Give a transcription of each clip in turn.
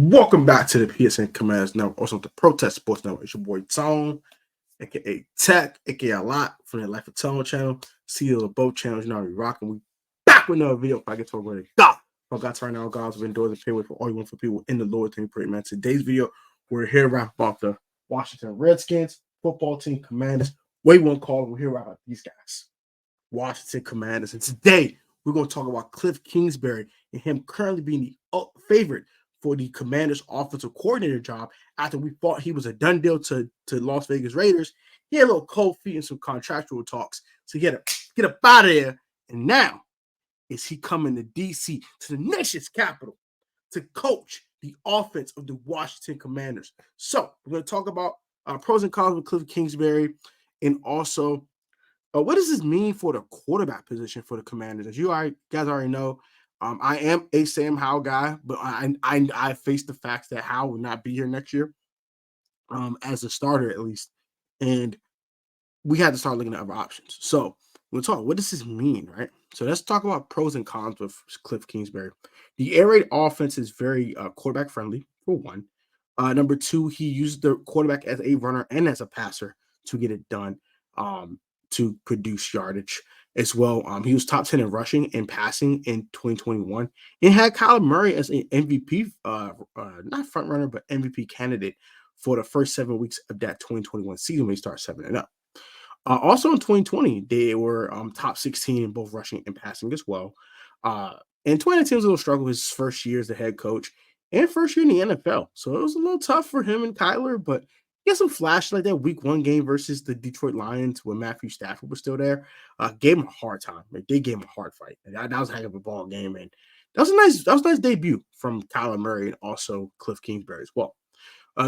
Welcome back to the PSN Commanders Network, also the Protest Sports Network. It's your boy Tone, aka Tech, aka ALOT from the Life of Tone channel. CEO of both channels. You know we rocking. We back with another video. If I get to where they got. I got to right now, guys. We're indoors and pay with for all you want for people in the lower team. Pretty man. Today's video, we're here to wrap about the Washington Redskins football team Commanders. Way one call. We're here to wrap about these guys, Washington Commanders, and today we're going to talk about Kliff Kingsbury and him currently being the favorite for the Commanders offensive coordinator job after we thought he was a done deal to Las Vegas Raiders. He had a little cold feet and some contractual talks, so he had to get up out of there. And now is he coming to D.C., to the nation's capital, to coach the offense of the Washington Commanders. So we're going to talk about pros and cons with Kliff Kingsbury, and also what does this mean for the quarterback position for the Commanders? As you guys already know, I am a Sam Howell guy, but I face the facts that Howell will not be here next year, as a starter at least, and we had to start looking at other options. So we'll talk. What does this mean, right? So let's talk about pros and cons with Kliff Kingsbury. The air raid offense is very quarterback friendly, for one. Number two, he used the quarterback as a runner and as a passer to get it done, to produce yardage as well. He was top 10 in rushing and passing in 2021 and had Kyler Murray as an MVP, not front runner, but MVP candidate for the first 7 weeks of that 2021 season when he started 7-0. Also in 2020, they were top 16 in both rushing and passing as well. And 2019 was a little struggle his first year as the head coach and first year in the NFL. So it was a little tough for him and Kyler, but he had some flashes like that week one game versus the Detroit Lions when Matthew Stafford was still there. Gave him a hard time. They gave him a hard fight. That was a heck of a ball game. And that was a nice debut from Kyler Murray and also Kliff Kingsbury as well.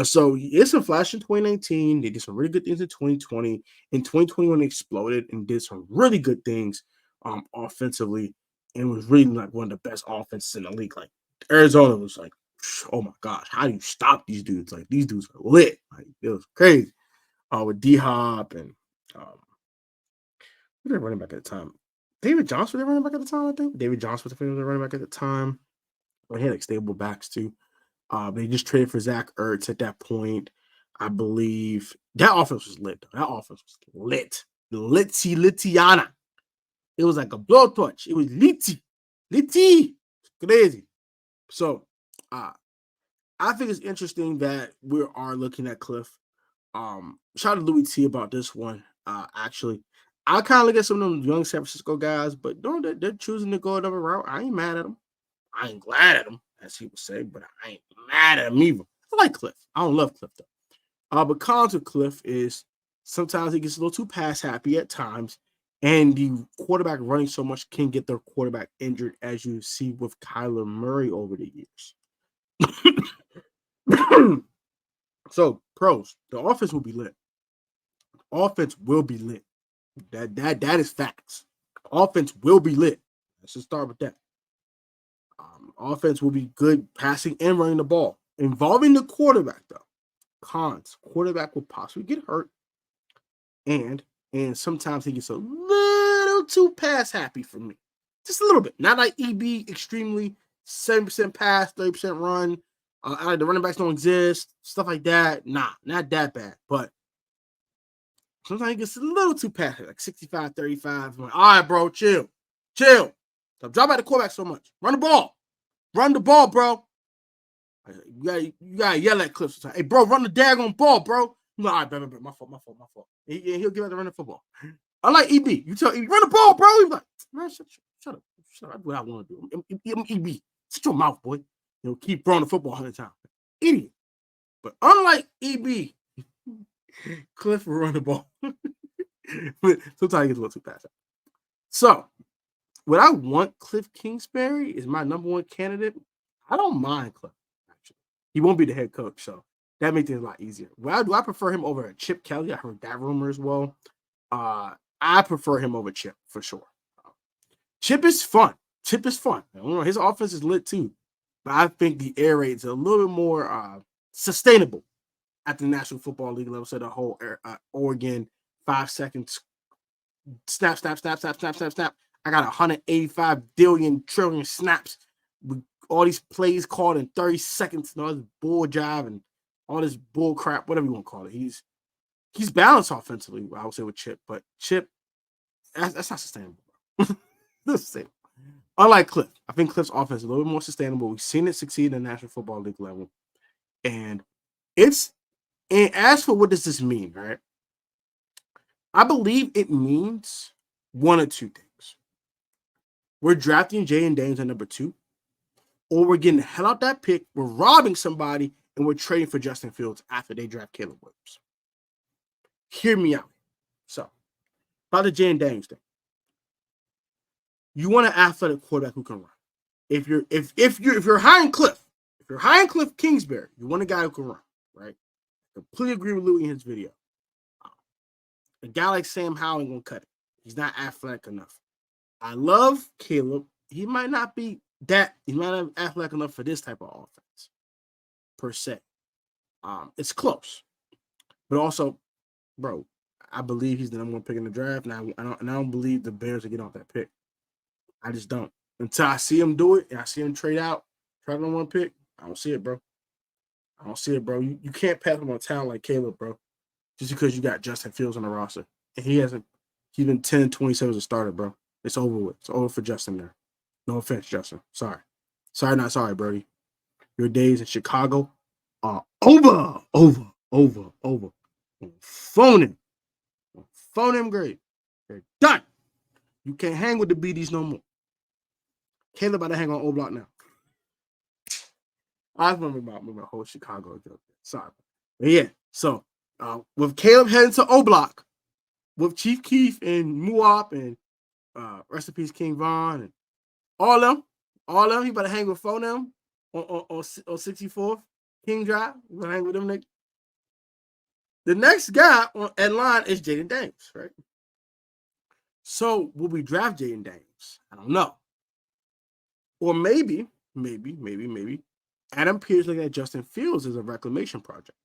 So it's a flash in 2019. They did some really good things in 2020. In 2021, they exploded and did some really good things offensively, and was really like one of the best offenses in the league. Like Arizona was like, oh my gosh, how do you stop these dudes? Like these dudes are lit. Like it was crazy. With D-Hop and who was their running back at the time? David Johnson was their running back at the time, I think. David Johnson was the running back at the time. He had like stable backs too. They just traded for Zach Ertz at that point. I believe that offense was lit. That offense was lit. Litiana. It was like a blowtorch. It was litty. Crazy. So I think it's interesting that we are looking at Kliff. Shout out to Louis T about this one. Actually, I kind of look at some of them young San Francisco guys, but they're choosing to go another route. I ain't mad at them. I ain't glad at them, as he would say, but I ain't mad at him either. I like Kliff. I don't love Kliff though. But cons of Kliff is sometimes he gets a little too pass happy at times, and the quarterback running so much can get their quarterback injured, as you see with Kyler Murray over the years. So pros, the offense will be lit. Offense will be lit. That is facts. Offense will be lit. Let's just start with that. Offense will be good passing and running the ball. Involving the quarterback, though. Cons. Quarterback will possibly get hurt. And sometimes he gets a little too pass happy for me. Just a little bit. Not like EB extremely 7% pass, 30% run. The running backs don't exist. Stuff like that. Nah, not that bad. But sometimes he gets a little too pass happy, like 65-35. Like, all right, bro, chill. Stop dropping at the quarterback so much. Run the ball. Run the ball, bro. You gotta yell at Kliff sometimes. Hey, bro, run the daggone ball, bro. I'm like, all right, my fault. He'll give out the running football. I like EB. You tell EB, run the ball, bro. He's like, man, shut up. I do what I want to do. I'm EB. Shut your mouth, boy. Keep throwing the football 100 times. Idiot. But unlike EB, Kliff will run the ball. Sometimes he gets a little too fast. So, what I want Kliff Kingsbury is my number one candidate. I don't mind Kliff, actually. He won't be the head coach, so that makes things a lot easier. Well, do I prefer him over Chip Kelly? I heard that rumor as well. I prefer him over Chip, for sure. Chip is fun. His offense is lit, too. But I think the air raid's a little bit more sustainable at the National Football League level. So the whole Oregon 5 seconds snap. I got 185 billion trillion snaps with all these plays called in 30 seconds and all this bull jive and all this bull crap, whatever you want to call it. He's balanced offensively, I would say, with Chip, but Chip, that's not sustainable. That's sustainable. Unlike Kliff, I think Kliff's offense is a little bit more sustainable. We've seen it succeed in the National Football League level. And as for what does this mean, right? I believe it means one or two things. We're drafting Jaden Daniels at number 2, or we're getting the hell out that pick, we're robbing somebody, and we're trading for Justin Fields after they draft Caleb Williams. Hear me out. So, about the Jaden Daniels thing. You want an athletic quarterback who can run. If you're hiring Kliff, if you're hiring Kliff Kingsbury, you want a guy who can run, right? I completely agree with Louis in his video. A guy like Sam Howell ain't gonna cut it. He's not athletic enough. I love Caleb. He might not be that. He's not athletic enough for this type of offense, per se. It's close, but also, bro, I believe he's the number 1 pick in the draft. Now, I don't believe the Bears will get off that pick. I just don't. Until I see him do it and I see him trade out, try to 1 pick, I don't see it, bro. I don't see it, bro. You can't pass him on talent like Caleb, bro, just because you got Justin Fields on the roster. And he's been 10-27 as a starter, bro. It's over with. It's over for Justin there. No offense, Justin. Sorry. Sorry, not sorry, Brody. Your days in Chicago are over. Phone him great. They're done. You can't hang with the BDs no more. Caleb about to hang on O Block now. I remember my whole Chicago joke. Sorry. But yeah, so with Caleb heading to O Block, with Chief Keef and Muop and rest in peace King Von and all them, he better hang with 4 of them on 64th King Drive. We're gonna hang with them niggas. The next guy at line is Jaden Daniels, right? So will we draft Jaden Daniels? I don't know. Or maybe Adam Pearce looking at Justin Fields as a reclamation project.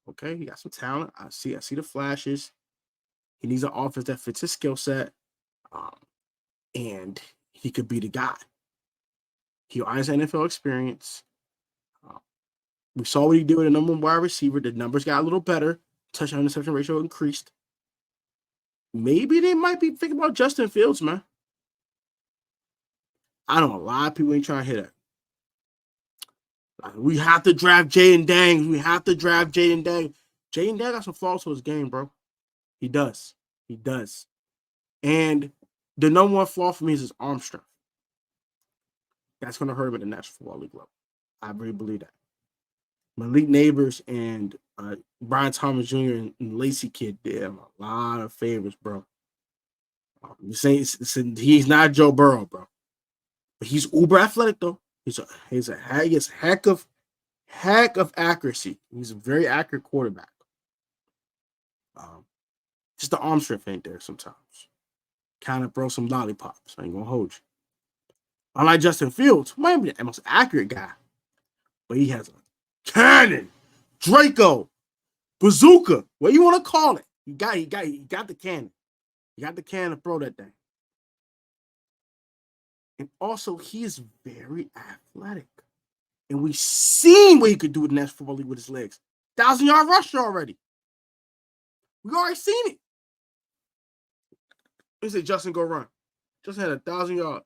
Okay, he got some talent. I see the flashes. He needs an offense that fits his skill set. And he could be the guy. He has NFL experience. We saw what he did with the number 1 wide receiver. The numbers got a little better. Touchdown interception ratio increased. Maybe they might be thinking about Justin Fields, man. I know a lot of people ain't trying to hit that. We have to draft Jaden Daniels. Jaden Daniels got some flaws to his game, bro. He does. And the number 1 flaw for me is his arm strength. That's going to hurt him at the National Football League level. I really believe that. Malik Neighbors and Brian Thomas Jr. and Lacey Kid did him a lot of favors, bro. He's not Joe Burrow, bro. But he's uber athletic, though. He has heck of accuracy. He's a very accurate quarterback. Just the arm strength ain't there sometimes. Kind of throw some lollipops. I ain't gonna hold you. Unlike Justin Fields, who might be the most accurate guy, but he has a cannon, Draco, bazooka, what you want to call it. He got the cannon. He got the cannon to throw that thing. And also, he is very athletic. And we've seen what he could do with the National Football League with his legs. 1,000-yard rusher already. We already seen it. They say Justin go run. Justin had 1,000 yards.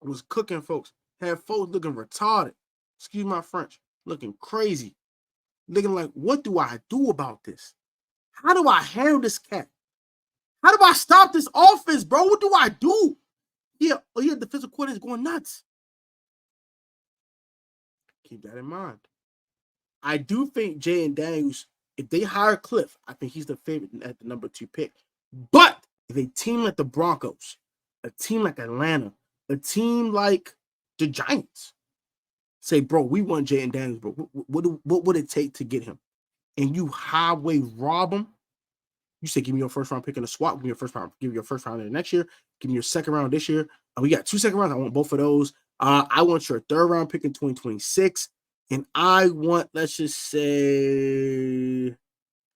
Was cooking folks. Had folks looking retarded. Excuse my French. Looking crazy. Looking like, what do I do about this? How do I handle this cat? How do I stop this offense, bro? What do I do? Yeah, the physical coordinator is going nuts. Keep that in mind. I do think Jaden Daniels, if they hire Kliff, I think he's the favorite at the number 2 pick. But if a team like the Broncos, a team like Atlanta, a team like the Giants say, bro, we want Jaden Daniels, bro. What would it take to get him? And you highway rob him. You say, give me your first round pick in a swap. Give me your first round. Give me your first round in the next year. Give me your second round this year. We got 2 second rounds. I want both of those. I want your 3rd round pick in 2026. And I want, let's just say, if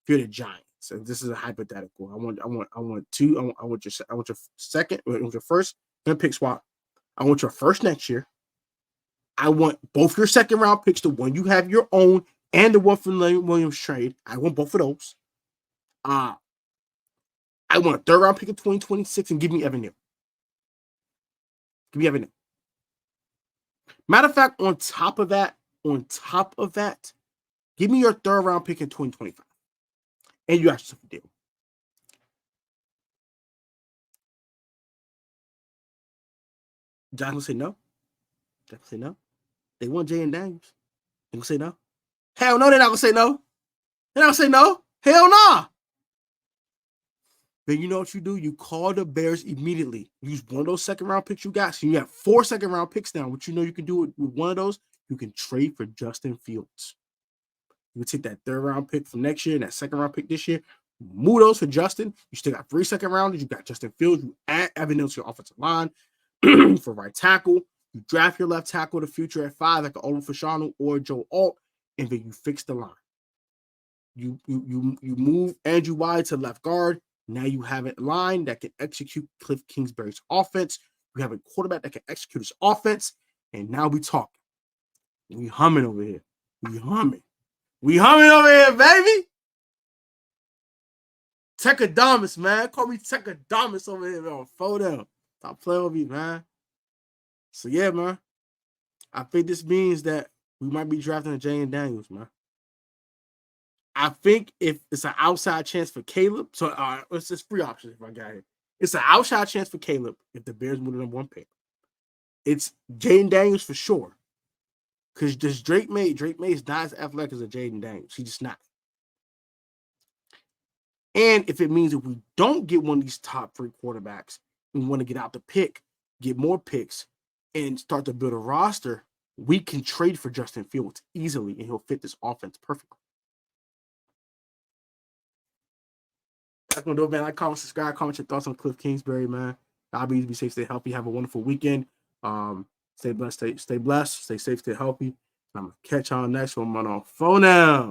you're the Giants. So this is a hypothetical. I want your 2. I want your second. I want your first and pick swap. I want your first next year. I want both your second round picks, the one you have your own and the one from Leonard Williams trade. I want both of those. I want a third round pick in 2026 and give me Evan Neal. Give me Evan Neal. Matter of fact, on top of that, give me your third round pick in 2025. And you got yourself a deal. John will say no. John will say no. They want Jaden Daniels. They gonna say no? Hell no, they're not gonna say no. They're not gonna say no. Hell nah. Then you know what you do? You call the Bears immediately. Use one of those second round picks you got. So you have 4 second round picks now. What you know you can do with one of those? You can trade for Justin Fields. You can take that third round pick from next year and that second round pick this year. Move those for Justin. You still got 3 second rounders. You got Justin Fields. You add Evan Neal to your offensive line for right tackle. You draft your left tackle the future at 5, like Olu Fashanu or Joe Alt, and then you fix the line. You move Andrew Wide to left guard. Now you have a line that can execute Kliff Kingsbury's offense. You have a quarterback that can execute his offense. And now we talking. We humming over here. We humming over here, baby. Tekadamas, man. Call me Tekadamas over here, man. Photo. Stop playing with me, man. So, yeah, man. I think this means that we might be drafting a Jaden Daniels, man. I think if it's an outside chance for Caleb, so it's just free options if I got it. It's an outside chance for Caleb if the Bears move the number 1 pick. It's Jaden Daniels for sure. Because this Drake May is not as athletic as a Jaden Daniels. He's just not. And if it means if we don't get one of these top 3 quarterbacks, we want to get out the pick, get more picks, and start to build a roster, we can trade for Justin Fields easily, and he'll fit this offense perfectly. That's gonna do it, man. Like, comment, subscribe, comment your thoughts on Kliff Kingsbury, man. I'll be safe, stay healthy, have a wonderful weekend. Stay blessed, stay safe, stay healthy. I'm gonna catch y'all next one. I'm on phone now.